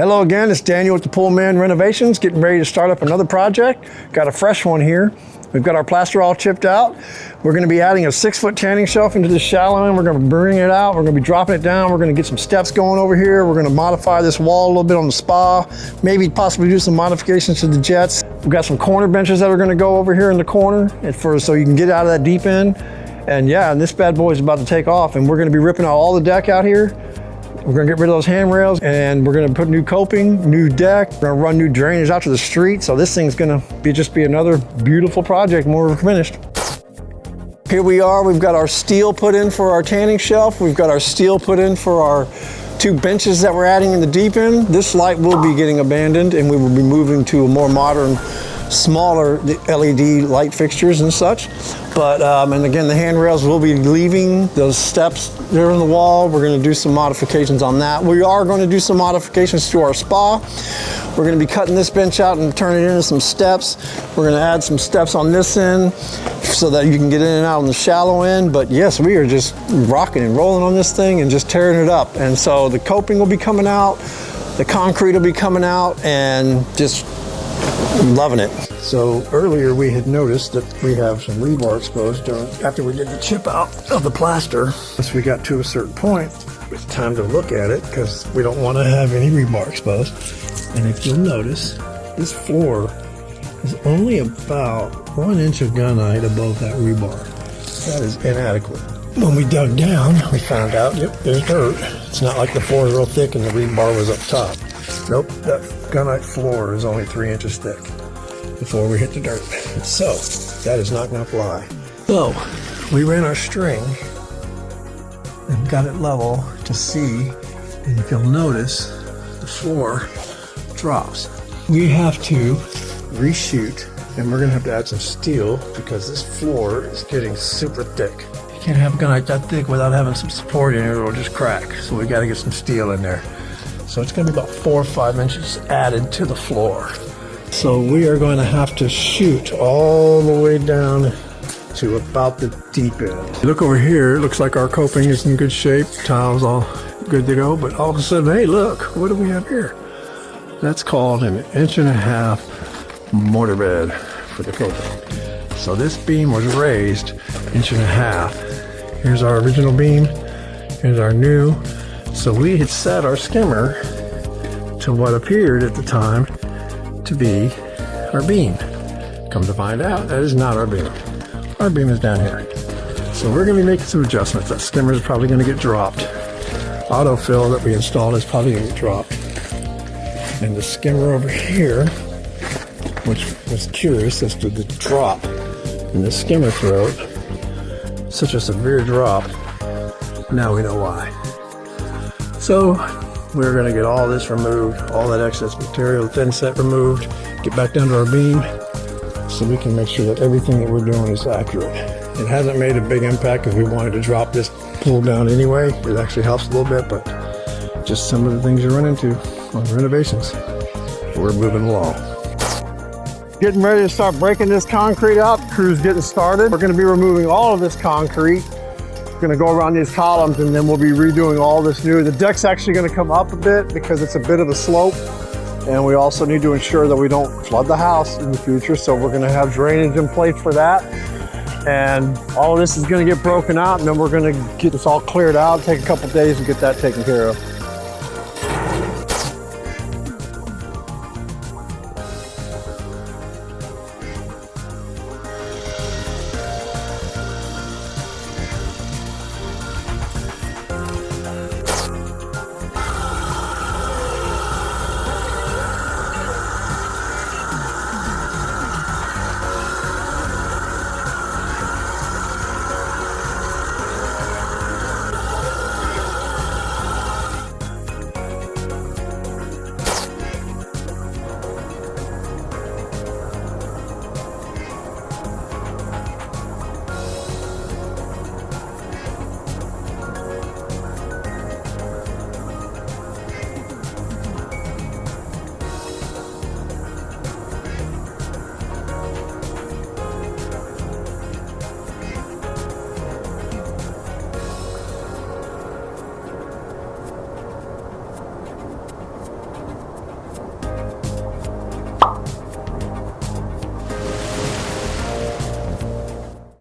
Hello again, it's Daniel with the Pullman Renovations, getting ready to start up another project. Got a fresh one here. We've got our plaster all chipped out. We're going to be adding a 6-foot tanning shelf into the shallow end. We're going to bring it out. We're going to be dropping it down. We're going to get some steps going over here. We're going to modify this wall a little bit on the spa. Maybe possibly do some modifications to the jets. We've got some corner benches that are going to go over here in the corner so you can get out of that deep end. And yeah, and this bad boy is about to take off, and we're going to be ripping out all the deck out here. We're gonna get rid of those handrails, and we're gonna put new coping, new deck. We're gonna run new drainage out to the street. So this thing's gonna just be another beautiful project when we're finished. Here we are, we've got our steel put in for our tanning shelf. We've got our steel put in for our 2 benches that we're adding in the deep end. This light will be getting abandoned, and we will be moving to a more modern, smaller LED light fixtures and such. But, and again, the handrails will be leaving. Those steps there in the wall, we're gonna do some modifications on that. We are gonna do some modifications to our spa. We're gonna be cutting this bench out and turning it into some steps. We're gonna add some steps on this end so that you can get in and out on the shallow end. But yes, we are just rocking and rolling on this thing and just tearing it up. And so the coping will be coming out, the concrete will be coming out, and just loving it. So earlier we had noticed that we have some rebar exposed after we did the chip out of the plaster. Once we got to a certain point, it's time to look at it because we don't want to have any rebar exposed. And if you'll notice, this floor is only about 1 inch of gunite above that rebar. That is inadequate. When we dug down, we found out, yep, there's dirt. It's not like the floor is real thick and the rebar was up top. Nope, that gunite floor is only 3 inches thick before we hit the dirt. So that is not gonna fly. So we ran our string and got it level to see, and if you'll notice, the floor drops. We have to reshoot, and we're gonna have to add some steel because this floor is getting super thick. You can't have gunite that thick without having some support in it, or it'll just crack. So we gotta get some steel in there. So it's gonna be about 4 or 5 inches added to the floor. So we are going to have to shoot all the way down to about the deep end. Look over here, it looks like our coping is in good shape. Tiles all good to go, but all of a sudden, hey look, what do we have here? That's called an 1.5 inch mortar bed for the coping. So this beam was raised 1.5 inches. Here's our original beam, here's our new. So we had set our skimmer to what appeared at the time to be our beam. Come to find out, that is not our beam. Our beam is down here. So we're gonna be making some adjustments. That skimmer is probably gonna get dropped. Autofill that we installed is probably gonna get dropped. And the skimmer over here, which was curious as to the drop in the skimmer throat, such a severe drop, now we know why. So we're going to get all this removed, all that excess material, thin set removed, get back down to our beam so we can make sure that everything that we're doing is accurate. It hasn't made a big impact because we wanted to drop this pull down anyway. It actually helps a little bit, but just some of the things you run into on renovations. We're moving along. Getting ready to start breaking this concrete up. Crew's getting started. We're going to be removing all of this concrete. Going to go around these columns, and then we'll be redoing all this new. The deck's actually going to come up a bit because it's a bit of a slope, and we also need to ensure that we don't flood the house in the future, so we're going to have drainage in place for that. And all of this is going to get broken out, and then we're going to get this all cleared out, take a couple days and get that taken care of.